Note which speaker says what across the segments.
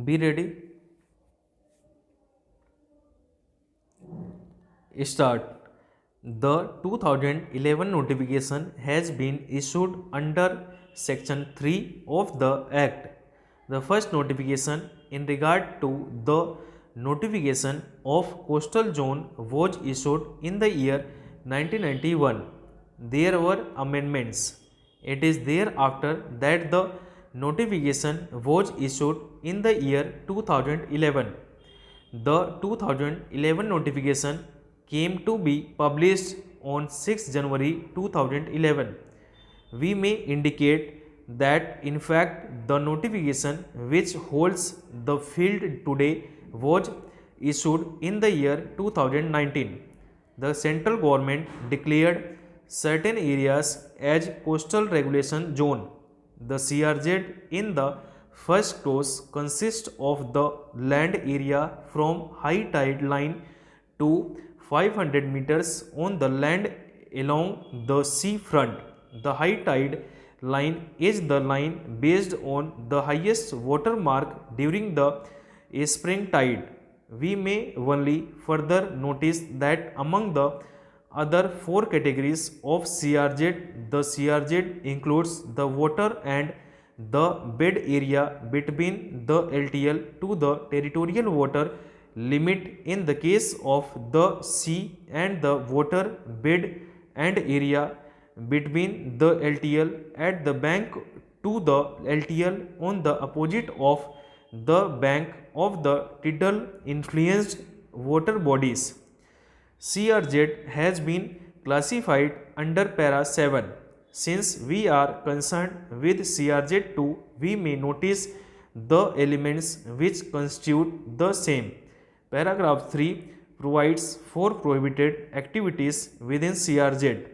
Speaker 1: Be ready. Start. The 2011 notification has been issued under Section 3 of the Act. The first notification in regard to the notification of coastal zone was issued in the year 1991. There were amendments. It is thereafter that the notification was issued in the year 2011. The 2011 notification came to be published on 6 January 2011. We may indicate that in fact the notification which holds the field today was issued in the year 2019. The central government declared certain areas as coastal regulation zone. The CRZ in the first clause consists of the land area from high tide line to 500 meters on the land along the sea front. The high tide line is the line based on the highest water mark during the spring tide. We may only further notice that among the other four categories of CRZ, the CRZ includes the water and the bed area between the LTL to the territorial water limit in the case of the sea and the water bed and area between the LTL at the bank to the LTL on the opposite of the bank of the tidal influenced water bodies. CRZ has been classified under Para 7. Since we are concerned with CRZ2, we may notice the elements which constitute the same. Paragraph 3 provides for prohibited activities within CRZ.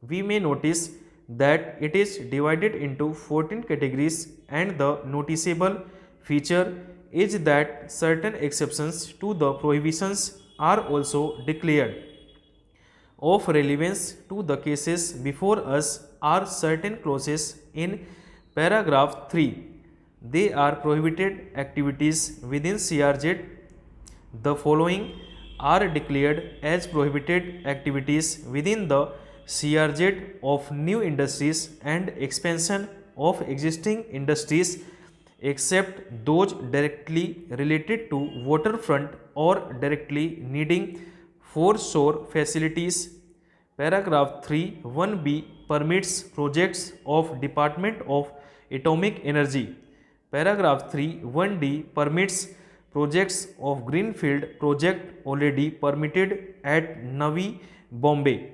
Speaker 1: We may notice that it is divided into 14 categories, and the noticeable feature is that certain exceptions to the prohibitions are also declared. Of relevance to the cases before us are certain clauses in paragraph 3. They are prohibited activities within CRZ. The following are declared as prohibited activities within the CRZ of new industries and expansion of existing industries, except those directly related to waterfront or directly needing foreshore facilities. Paragraph 3(1)(b) permits projects of Department of Atomic Energy. Paragraph 3(1)(d) permits projects of Greenfield project already permitted at Navi Bombay.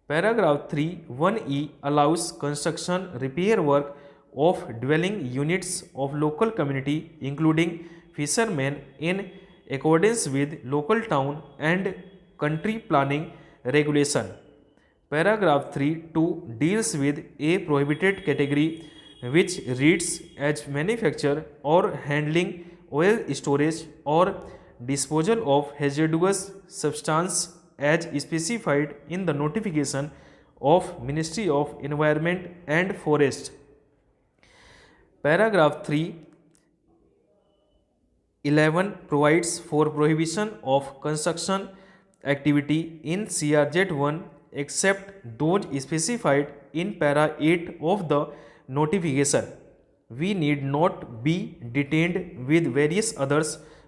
Speaker 1: Paragraph 3(1)(e) allows construction repair work of dwelling units of local community including fishermen in accordance with local town and country planning regulation. Paragraph 3(2) deals with a prohibited category which reads as manufacture or handling, oil storage or disposal of hazardous substance as specified in the notification of Ministry of Environment and Forest. Paragraph 3(11) provides for prohibition of construction activity in CRZ1 except those specified in Para 8 of the notification. We need not be detained with various other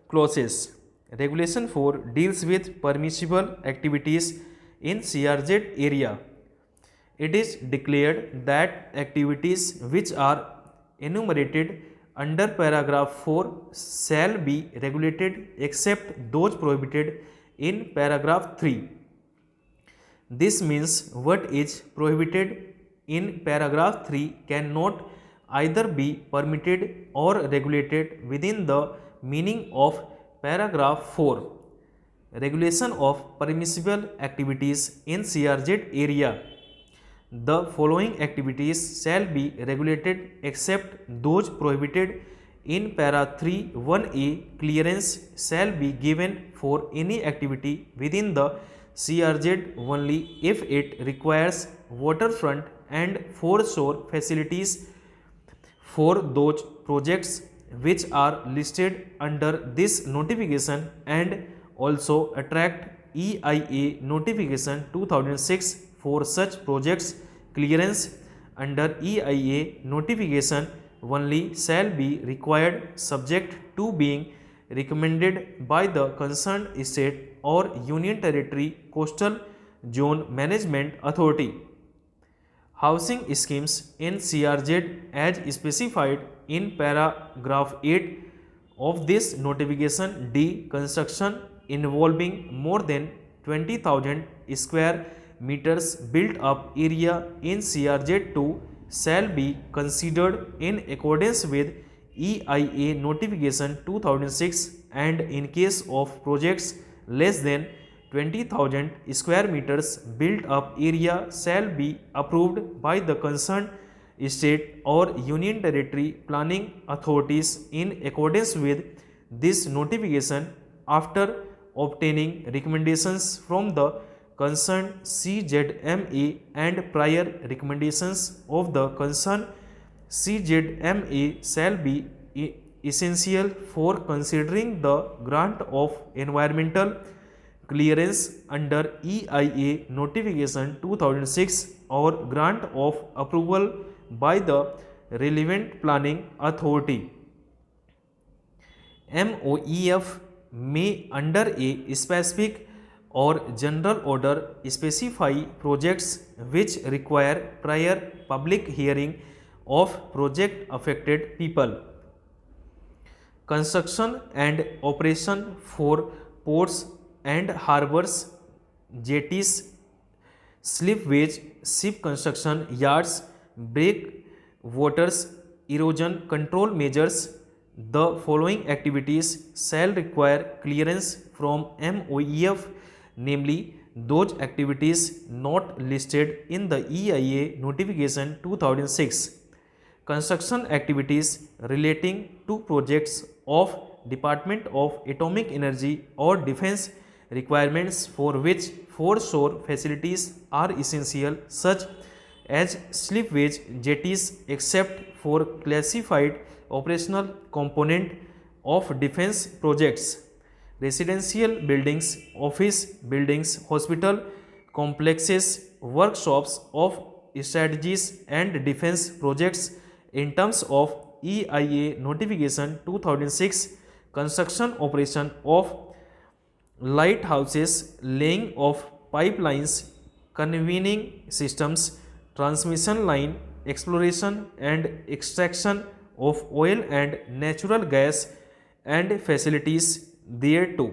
Speaker 1: clauses. Regulation 4 deals with permissible activities in CRZ area. It is declared that activities which are enumerated under paragraph 4 shall be regulated except those prohibited in paragraph 3. This means what is prohibited in paragraph 3 cannot either be permitted or regulated within the meaning of paragraph 4. Regulation of permissible activities in CRZ area. The following activities shall be regulated except those prohibited in Para 3(1)(a). Clearance shall be given for any activity within the CRZ only if it requires waterfront and foreshore facilities for those projects which are listed under this notification and also attract EIA notification 2006 for such projects. Clearance under EIA notification only shall be required subject to being recommended by the concerned state or union territory coastal zone management authority. Housing schemes in CRZ as specified in paragraph 8 of this notification. D. Construction involving more than 20,000 square meters built up area in CRZ2 shall be considered in accordance with EIA notification 2006, and in case of projects less than 20,000 square meters built up area shall be approved by the concerned state or union territory planning authorities in accordance with this notification after obtaining recommendations from the concerned CZMA and prior recommendations of the concerned CZMA shall be essential for considering the grant of environmental clearance under EIA notification 2006 or grant of approval by the relevant planning authority. MOEF may under a specific or general order specify projects which require prior public hearing of project affected people. Construction and operation for ports and harbors, jetties, slipways, ship construction yards, breakwaters, erosion control measures. The following activities shall require clearance from MOEF, namely those activities not listed in the EIA notification 2006. Construction activities relating to projects of Department of Atomic Energy or defense requirements for which foreshore facilities are essential, such as slipways, jetties, except for classified operational component of defense projects. Residential buildings, office buildings, hospital complexes, workshops of strategies and defense projects in terms of EIA notification 2006. Construction operation of lighthouses, laying of pipelines, convening systems, transmission line, exploration and extraction of oil and natural gas and facilities thereto.